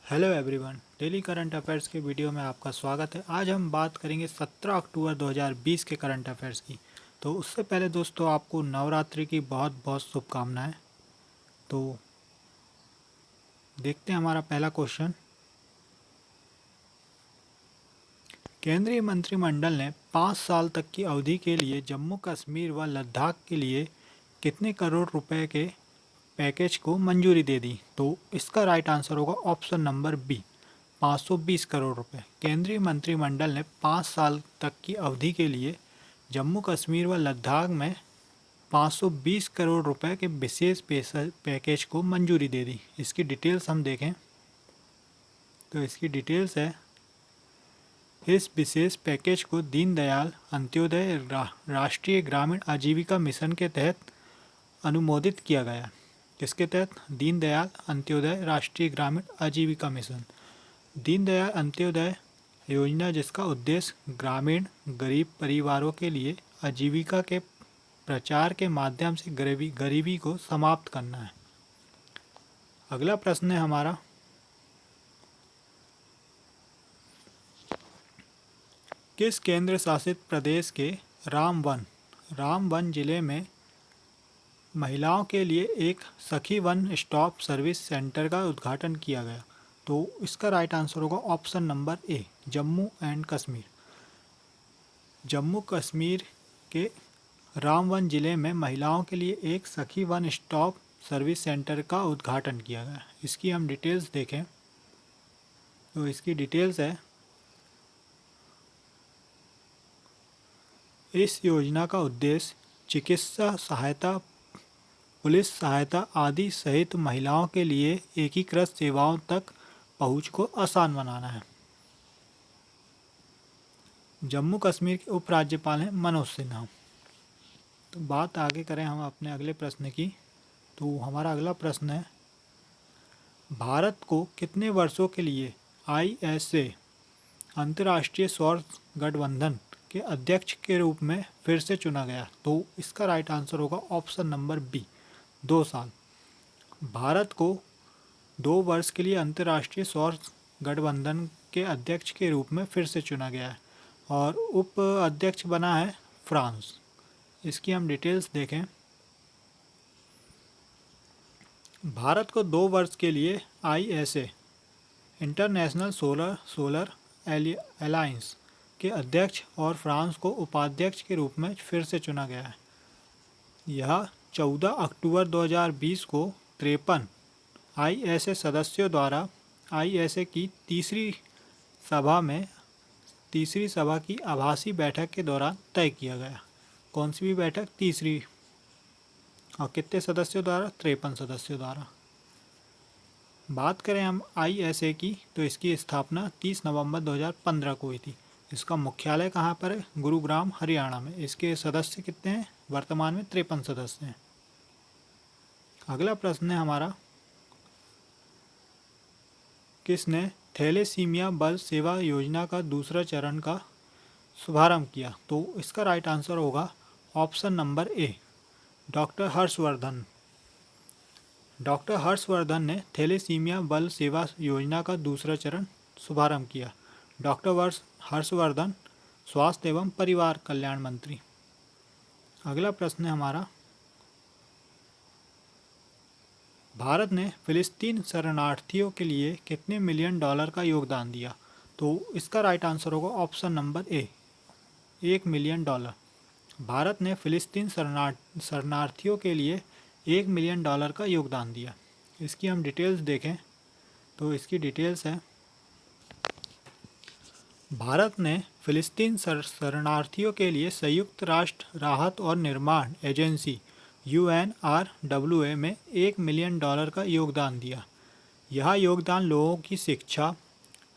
Hello everyone, daily current affairs के video में आपका स्वागत है। आज हम बात करेंगे 17 अक्टूबर 2020 के करंट अफेयर्स की। तो उससे पहले दोस्तों आपको नवरात्रि की बहुत बहुत शुभकामनाएं। तो देखते हैं हमारा पहला क्वेश्चन। केंद्रीय मंत्रिमंडल ने 5 साल तक की अवधि के लिए जम्मू कश्मीर व लद्दाख के लिए कितने करोड़ रुपए के पैकेज को मंजूरी दे दी? तो इसका राइट आंसर होगा ऑप्शन नंबर बी, 520 करोड़ रुपए। केंद्रीय मंत्रिमंडल ने 5 साल तक की अवधि के लिए जम्मू कश्मीर व लद्दाख में 520 करोड़ रुपए के विशेष पैकेज को मंजूरी दे दी। इसकी डिटेल्स हम देखें तो इसकी डिटेल्स है, इस विशेष पैकेज को दीनदयाल अंत्योदय राष्ट्रीय ग्रामीण आजीविका मिशन के तहत अनुमोदित किया गया। किसके तहत? दीनदयाल अंत्योदय राष्ट्रीय ग्रामीण आजीविका मिशन। दीनदयाल अंत्योदय योजना, जिसका उद्देश्य ग्रामीण गरीब परिवारों के लिए आजीविका के प्रचार के माध्यम से गरीबी को समाप्त करना है। अगला प्रश्न है हमारा, किस केंद्र शासित प्रदेश के रामवन जिले में महिलाओं के लिए एक सखी वन स्टॉप सर्विस सेंटर का उद्घाटन किया गया? तो इसका राइट आंसर होगा option number A, Jammu and Kashmir. Jammu Kashmir के रामवन जिले में महिलाओं के लिए एक सखी वन स्टॉप सर्विस सेंटर का उद्घाटन किया गया। इसकी हम डिटेल्स देखें तो इसकी डिटेल्स है, इस योजना का उद्देश्य चिकित्सा सहायता, पुलिस सहायता आदि सहित महिलाओं के लिए एकीकृत सेवाओं तक पहुंच को आसान बनाना है। जम्मू कश्मीर के उपराज्यपाल हैं मनोज सिन्हा। तो बात आगे करें हम अपने अगले प्रश्न की। तो हमारा अगला प्रश्न है, भारत को कितने वर्षों के लिए ISA अंतर्राष्ट्रीय सौर गठबंधन के अध्यक्ष के रूप में फिर से चुना गया? तो इसका राइट आंसर होगा ऑप्शन नंबर बी, 2 साल। भारत को 2 वर्ष के लिए अंतर्राष्ट्रीय सौर गठबंधन के अध्यक्ष के रूप में फिर से चुना गया है और उप अध्यक्ष बना है फ्रांस। इसकी हम डिटेल्स देखें, भारत को 2 वर्ष के लिए ISA इंटरनेशनल सोलर अलायंस के अध्यक्ष और फ्रांस को उपाध्यक्ष के रूप में फिर से चुना गया है। यह 14 अक्टूबर 2020 को 53 ISA सदस्यों द्वारा ISA की तीसरी सभा की आभासी बैठक के दौरान तय किया गया। कौन सी भी बैठक? तीसरी। और कितने सदस्यों द्वारा? 53 सदस्यों द्वारा। बात करें हम ISA की, तो इसकी स्थापना 30 नवंबर 2015 को हुई थी। इसका मुख्यालय कहाँ पर है? गुरुग्राम, हरियाणा में। इसके सदस्य कितने हैं? वर्तमान में 53 सदस्य हैं। अगला प्रश्न है हमारा, किसने थैलेसीमिया बल सेवा योजना का दूसरा चरण का शुभारंभ किया? तो इसका राइट आंसर होगा option number A, doctor Harshvardhan. Doctor Harshvardhan ने थैलेसीमिया बल सेवा योजना का दूसरा चरण शुभारंभ किया। डॉक्टर हर्षवर्धन स्वास्थ्य एवं परिवार कल्याण मंत्री। अगला प्रश्न है हमारा, भारत ने फिलिस्तीन शरणार्थियों के लिए कितने मिलियन डॉलर का योगदान दिया? तो इसका राइट आंसर होगा option number A, 1 million dollar. Bharat ने फिलिस्तीन शरणार्थियों के लिए 1 मिलियन डॉलर का योगदान दिया। इसकी हम डिटेल्स देखें तो इसकी डिटेल्स है, भारत ने फिलिस्तीन शरणार्थियों के लिए संयुक्त राष्ट्र राहत और निर्माण एजेंसी UNRWA में 1 मिलियन डॉलर का योगदान दिया। यह योगदान लोगों की शिक्षा,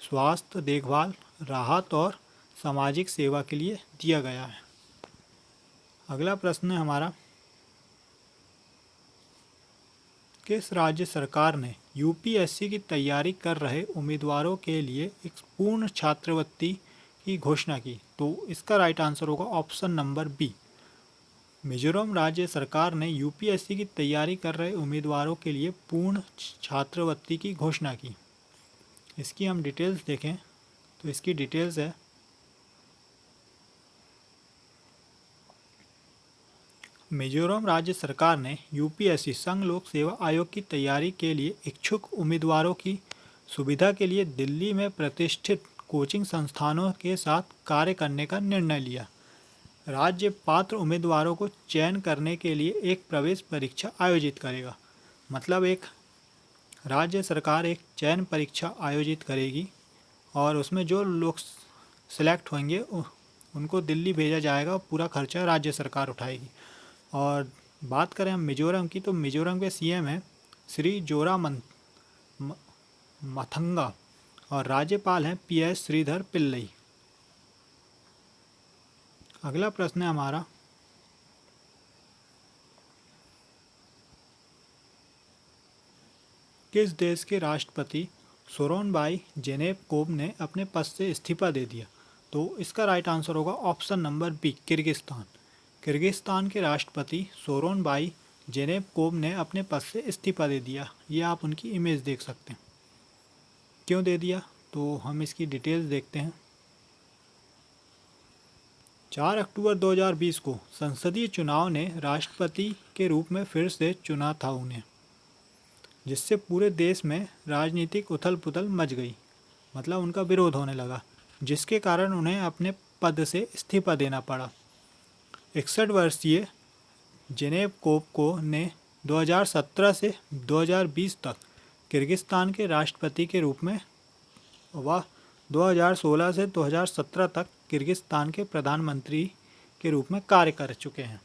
स्वास्थ्य देखभाल, राहत और सामाजिक सेवा के लिए दिया गया है। अगला प्रश्न है हमारा, किस राज्य सरकार ने UPSC की तैयारी कर रहे उम्मीदवारों के लिए एक पूर्ण छात्रवृत्ति की घोषणा की? तो इसका राइट आंसर होगा ऑप्शन नंबर बी, मिजोरम राज्य सरकार ने UPSC की तैयारी कर रहे उम्मीदवारों के लिए पूर्ण छात्रवृत्ति की घोषणा की। इसकी हम डिटेल्स देखें तो इसकी डिटेल्स है मिजोरम राज्य सरकार ने यूपीएससी संघ लोक सेवा आयोग की तैयारी के लिए इच्छुक उम्मीदवारों की सुविधा के लिए दिल्ली में प्रतिष्ठित कोचिंग संस्थानों के साथ कार्य करने का निर्णय लिया। राज्य पात्र उम्मीदवारों को चयन करने के लिए एक प्रवेश परीक्षा आयोजित करेगा। मतलब एक राज्य सरकार एक चयन परीक्षा आयोजित करेगी और उसमें जो लोग सिलेक्ट होंगे उनको दिल्ली भेजा जाएगा और पूरा खर्चा राज्य सरकार उठाएगी। और बात करें हम मिजोरम की, तो मिजोरम के सीएम हैं श्री माथंगा और राज्यपाल हैं पीएस श्रीधर पिल्लई। अगला प्रश्न है हमारा, किस देश के राष्ट्रपति सोरोनबाई जेनेबकोब ने अपने पद से इस्तीफा दे दिया? तो इसका राइट आंसर होगा option number B, Kyrgyzstan. Kyrgyzstan के राष्ट्रपति सोरोनबाई जेनेबकोब ने अपने पद से इस्तीफा दे दिया। ये आप उनकी इमेज देख सकते हैं। क्यों दे दिया, तो हम इसकी डिटेल्स देखते हैं। 4 अक्टूबर 2020 को संसदीय चुनाव ने राष्ट्रपति के रूप में फिर से चुना था उन्हें, जिससे पूरे देश में राजनीतिक उथल पुथल मच गई। मतलब उनका विरोध होने लगा, जिसके कारण उन्हें अपने पद से इस्तीफा देना पड़ा। 61 वर्षीय जेनेबकोब को ने 2017 से 2020 तक किर्गिस्तान के राष्ट्रपति के रूप में व 2016 से 2017 तक किर्गिस्तान के प्रधानमंत्री के रूप में कार्य कर चुके हैं।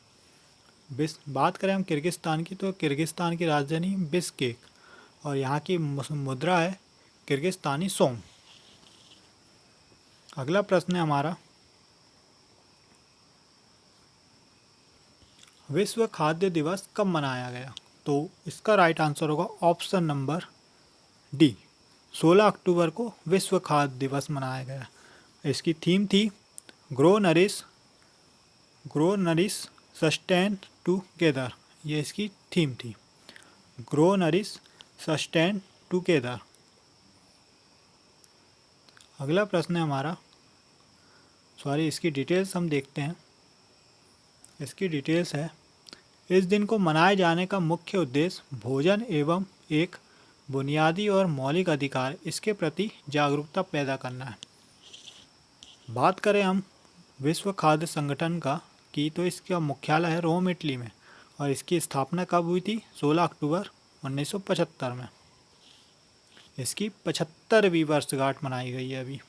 बात करें हम किर्गिस्तान की, तो किर्गिस्तान की राजधानी बिश्केक और यहाँ की मुद्रा है किर्गिस्तानी सोम। अगला प्रश्न है हमारा, विश्व खाद्य दिवस कब मनाया गया? तो इसका राइट आंसर होगा ऑप्शन नंबर डी, 16 अक्टूबर को विश्व खाद्य दिवस मनाया गया। इसकी थीम थी ग्रो नरिश सस्टेन टुगेदर। ये इसकी थीम थी, ग्रो नरिश सस्टेन टुगेदर। अगला प्रश्न है हमारा, इसकी डिटेल्स हम देखते हैं। इसकी डिटेल्स है, इस दिन को मनाए जाने का मुख्य उद्देश्य भोजन एवं एक बुनियादी और मौलिक अधिकार इसके प्रति जागरूकता पैदा करना है। बात करें हम विश्व खाद्य संगठन की, तो इसका मुख्यालय है रोम, इटली में और इसकी स्थापना कब हुई थी? 16 अक्टूबर 1975 में। इसकी 75वीं वर्षगांठ मनाई गई है अभी।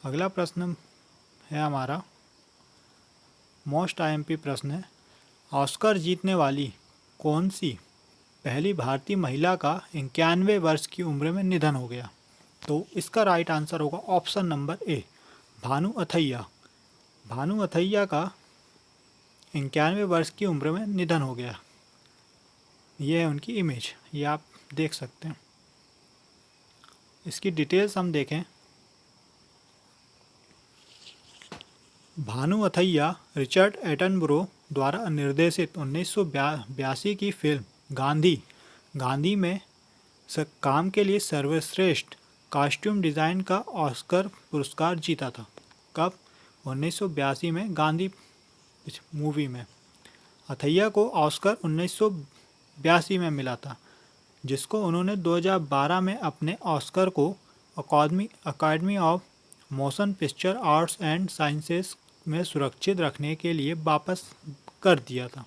अगला प्रश्न है हमारा, मोस्ट आईएमपी प्रश्न है, ऑस्कर जीतने वाली कौन सी पहली भारतीय महिला का 91 वर्ष की उम्र में निधन हो गया? तो इसका राइट आंसर होगा option number A, Bhanu Athaiya. Bhanu Athaiya का 91 वर्ष की उम्र में निधन हो गया। ये है उनकी इमेज, ये आप देख सकते हैं। इसकी डिटेल्स हम देखें, भानु अथैया रिचर्ड एटनबरो द्वारा निर्देशित 1982 की फिल्म गांधी में काम के लिए सर्वश्रेष्ठ कॉस्ट्यूम डिज़ाइन का ऑस्कर पुरस्कार जीता था। कब? 1982 में गांधी मूवी में। अथैया को ऑस्कर 1982 में मिला था, जिसको उन्होंने 2012 में अपने ऑस्कर को Academy of motion picture arts and sciences में सुरक्षित रखने के लिए वापस कर दिया था।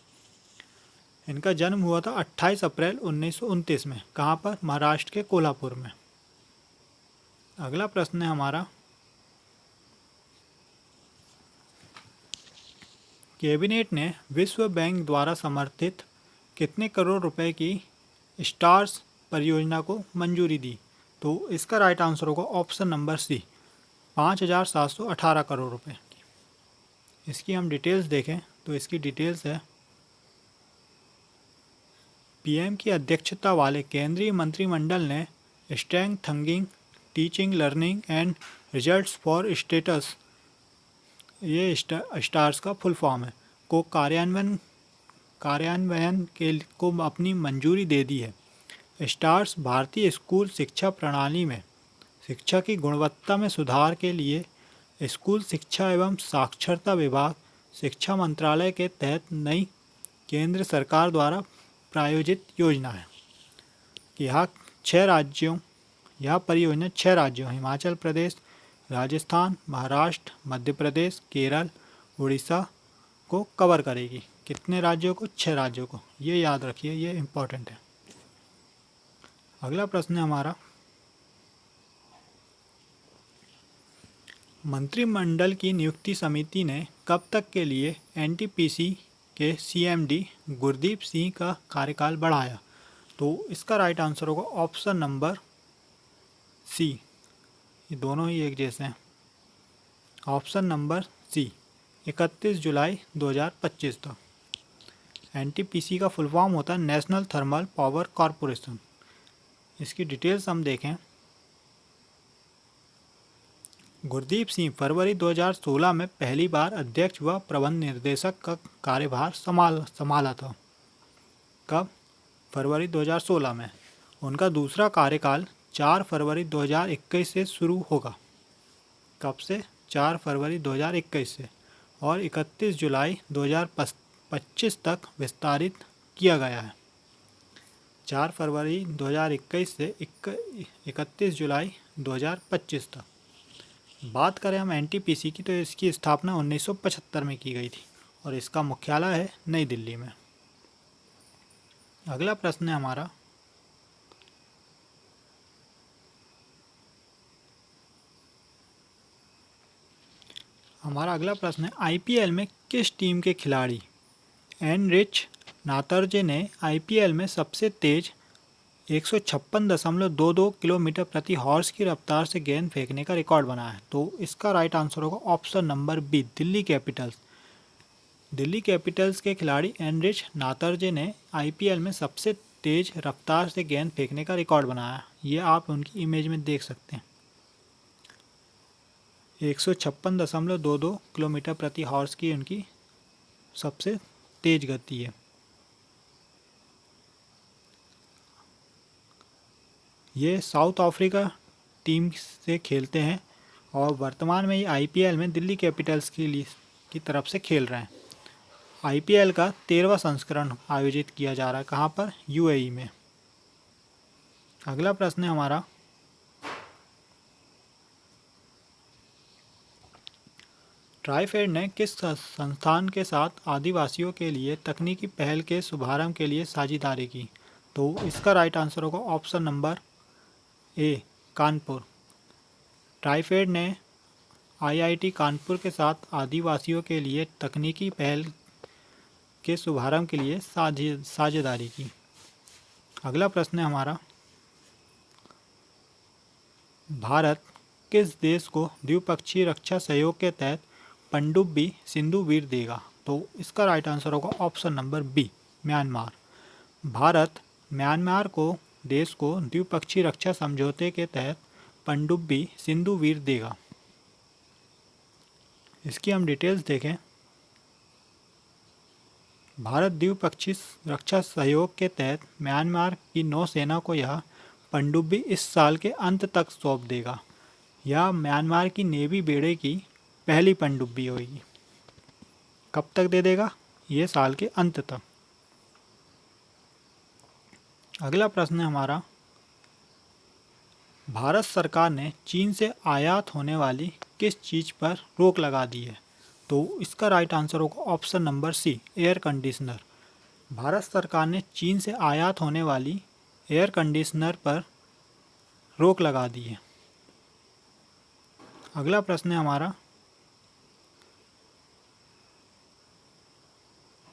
इनका जन्म हुआ था 28 अप्रैल 1929 में। कहाँ पर? महाराष्ट्र के कोल्हापुर में। अगला प्रश्न है हमारा, कैबिनेट ने विश्व बैंक द्वारा समर्थित कितने करोड़ रुपए की स्टार्स परियोजना को मंजूरी दी? तो इसका राइट आंसर होगा ऑप्शन नंबर सी, 5,718 करोड़ रुपए की। इसकी हम डिटेल्स देखें तो इसकी डिटेल्स है, पीएम की अध्यक्षता वाले केंद्रीय मंत्रिमंडल ने strengthening teaching learning and results for status, ये स्टार्स का फुल फॉर्म है, को कार्यान्वयन को अपनी मंजूरी दे दी है। स्टार्स भारतीय स्कूल शिक्षा प्रणाली में शिक्षा की गुणवत्ता में सुधार के लिए स्कूल शिक्षा एवं साक्षरता विभाग, शिक्षा मंत्रालय के तहत नई केंद्र सरकार द्वारा प्रायोजित योजना है। यह परियोजना 6 राज्यों हिमाचल प्रदेश, राजस्थान, महाराष्ट्र, मध्य प्रदेश, केरल, उड़ीसा को कवर करेगी। कितने राज्यों को? 6 राज्यों को। ये याद रखिए, ये इम्पोर्टेंट है। अगला प्रश्न है हमारा, मंत्रिमंडल की नियुक्ति समिति ने कब तक के लिए एनटीपीसी के सीएमडी गुरदीप सिंह का कार्यकाल बढ़ाया? तो इसका राइट आंसर होगा ऑप्शन नंबर सी। ये दोनों ही एक जैसे हैं। ऑप्शन नंबर सी, 31 जुलाई 2025 तक। एनटीपीसी का फुल फॉर्म होता है नेशनल थर्मल पावर कॉरपोरेशन। इसकी डिटेल्स हम देखें। गुरदीप सिंह फरवरी 2016 में पहली बार अध्यक्ष व प्रबंध निर्देशक का कार्यभार संभाला था। कब? फरवरी 2016 में। उनका दूसरा कार्यकाल 4 फरवरी 2021 से शुरू होगा। कब से? 4 फरवरी 2021 से, और 31 जुलाई 2025 तक विस्तारित किया गया है। 4 फरवरी 2021 से 31 जुलाई 2025 तक। बात करें हम एनटीपीसी की, तो इसकी स्थापना 1975 में की गई थी और इसका मुख्यालय है नई दिल्ली में। अगला प्रश्न है हमारा अगला प्रश्न है, आईपीएल में किस टीम के खिलाड़ी एनरिच नातर्जे ने आईपीएल में सबसे तेज 156.22 किलोमीटर प्रति हॉर्स की रफ्तार से गेंद फेंकने का रिकॉर्ड बनाया है? तो इसका राइट आंसर होगा option number B, Delhi Capitals. Delhi Capitals के खिलाड़ी एनरिच नातर्जे ने आईपीएल में सबसे तेज रफ्तार से गेंद फेंकने का रिकॉर्ड बनाया। ये आप उनकी इमेज में देख सकते हैं। 156.22 किलोमीटर प्रति हॉर्स की उनकी सबसे तेज गति है। ये साउथ अफ्रीका टीम से खेलते हैं और वर्तमान में ये आईपीएल में दिल्ली कैपिटल्स की तरफ से खेल रहे हैं। आईपीएल का 13वां संस्करण आयोजित किया जा रहा है। कहाँ पर? यूएई में। अगला प्रश्न है हमारा, ट्राइफेड ने किस संस्थान के साथ आदिवासियों के लिए तकनीकी पहल के शुभारंभ के लिए साझेदारी की? तो इसका राइट आंसर होगा option number A, Kanpur. TRIFED ने आईआईटी कानपुर के साथ आदिवासियों के लिए तकनीकी पहल के शुभारंभ के लिए साझेदारी की। अगला प्रश्न है हमारा, भारत किस देश को द्विपक्षीय रक्षा सहयोग के तहत पनडुब्बी सिंधु वीर देगा? तो इसका राइट आंसर होगा option number B, Myanmar. Bharat Myanmar देश को द्विपक्षीय रक्षा समझौते के तहत पनडुब्बी सिंधु वीर देगा। इसकी हम डिटेल्स देखें। भारत द्विपक्षीय रक्षा सहयोग के तहत म्यांमार की नौसेना को यह पनडुब्बी इस साल के अंत तक सौंप देगा। यह म्यांमार की नेवी बेड़े की पहली पनडुब्बी होगी। कब तक दे देगा? ये साल के अंत तक। अगला प्रश्न है हमारा, भारत सरकार ने चीन से आयात होने वाली किस चीज़ पर रोक लगा दी है? तो इसका राइट आंसर होगा option number C, air conditioner. Bharat सरकार ने चीन से आयात होने वाली एयर कंडीशनर पर रोक लगा दी है। अगला प्रश्न है हमारा,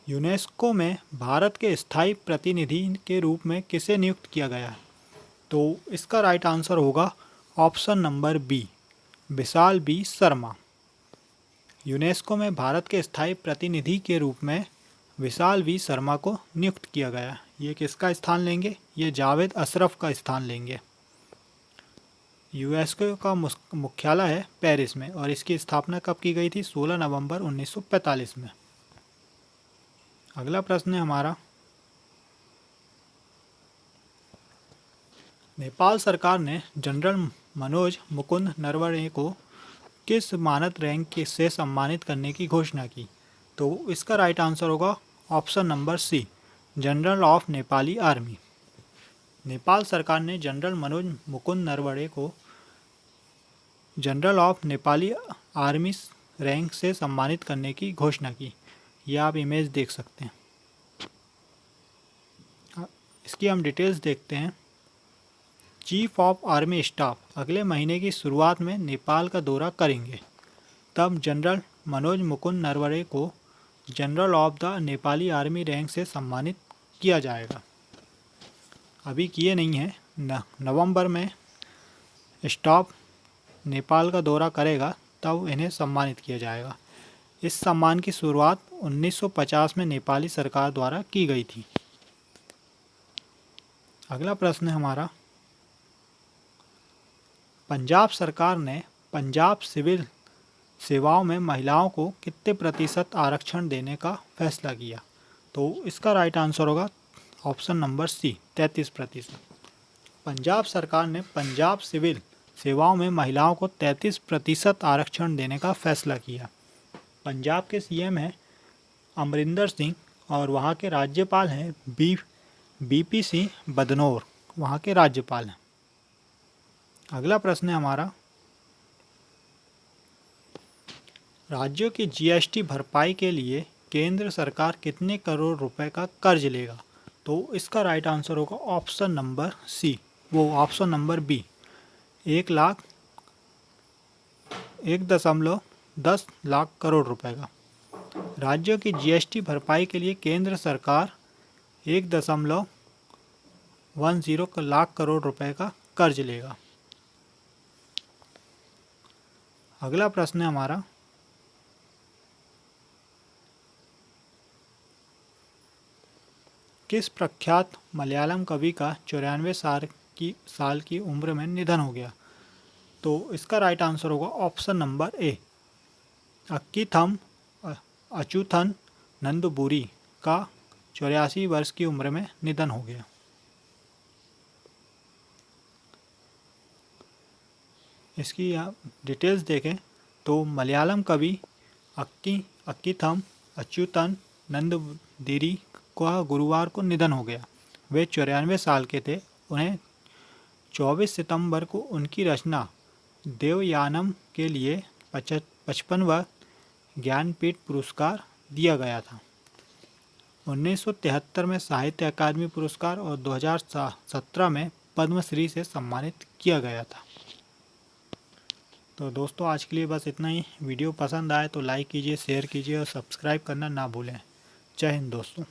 यूनेस्को में भारत के स्थायी प्रतिनिधि के रूप में किसे नियुक्त किया गया है? तो इसका राइट आंसर होगा ऑप्शन नंबर बी, विशाल बी शर्मा। यूनेस्को में भारत के स्थायी प्रतिनिधि के रूप में विशाल बी शर्मा को नियुक्त किया गया। ये किसका स्थान लेंगे? ये जावेद अशरफ का स्थान लेंगे। यूनेस्को का मुख्यालय है पेरिस में और इसकी स्थापना कब की गई थी? 16 नवंबर 1945 में। अगला प्रश्न है हमारा, नेपाल सरकार ने जनरल मनोज मुकुंद नरवणे को किस मानद रैंक से सम्मानित करने की घोषणा की? तो इसका राइट आंसर होगा option number C, general of Nepali army. Nepal सरकार ने जनरल मनोज मुकुंद नरवणे को general of Nepali army rank से सम्मानित करने की घोषणा की। यह आप इमेज देख सकते हैं। इसकी हम डिटेल्स देखते हैं। चीफ ऑफ आर्मी स्टाफ अगले महीने की शुरुआत में नेपाल का दौरा करेंगे। तब जनरल मनोज मुकुंद नरवणे को general of the Nepali army rank से सम्मानित किया जाएगा। अभी किए नहीं है, नवंबर में स्टाफ नेपाल का दौरा करेगा तब इन्हें सम्मानित किया जाएगा। इस सम्मान की शुरुआत 1950 में नेपाली सरकार द्वारा की गई थी। अगला प्रश्न है हमारा, पंजाब सरकार ने पंजाब सिविल सेवाओं में महिलाओं को कितने प्रतिशत आरक्षण देने का फैसला किया? तो इसका राइट आंसर होगा ऑप्शन नंबर सी, 33%। पंजाब सरकार ने पंजाब सिविल सेवाओं में महिलाओं को 33% आरक्षण देने का फैसला किया। पंजाब के सीएम हैं अमरिंदर सिंह और वहाँ के राज्यपाल हैं बीपी सिंह बदनौर, वहाँ के राज्यपाल हैं। अगला प्रश्न है हमारा, राज्यों की जीएसटी भरपाई के लिए केंद्र सरकार कितने करोड़ रुपए का कर्ज लेगा? तो इसका राइट आंसर होगा ऑप्शन नंबर सी, वो option number B, 1.10 lakh crore रुपए का। राज्यों की जीएसटी भरपाई के लिए केंद्र सरकार 1.10 लाख करोड़ रुपए का कर्ज लेगा। अगला प्रश्न है हमारा, किस प्रख्यात मलयालम कवि का 94 साल की उम्र में निधन हो गया? तो इसका राइट आंसर होगा ऑप्शन नंबर ए, अक्कीथम अच्युथन नंदबुरी का 84 वर्ष की उम्र में निधन हो गया। इसकी आप डिटेल्स देखें तो मलयालम कवि अक्कीथम अच्युतन नंदबुरी का गुरुवार को निधन हो गया। वे 94 साल के थे। उन्हें 24 सितंबर को उनकी रचना देवयानम के लिए 55वां ज्ञानपीठ पुरस्कार दिया गया था। 1973 में साहित्य अकादमी पुरस्कार और 2017 में पद्मश्री से सम्मानित किया गया था। तो दोस्तों आज के लिए बस इतना ही। वीडियो पसंद आए तो लाइक कीजिए, शेयर कीजिए और सब्सक्राइब करना ना भूलें। जय हिंद दोस्तों।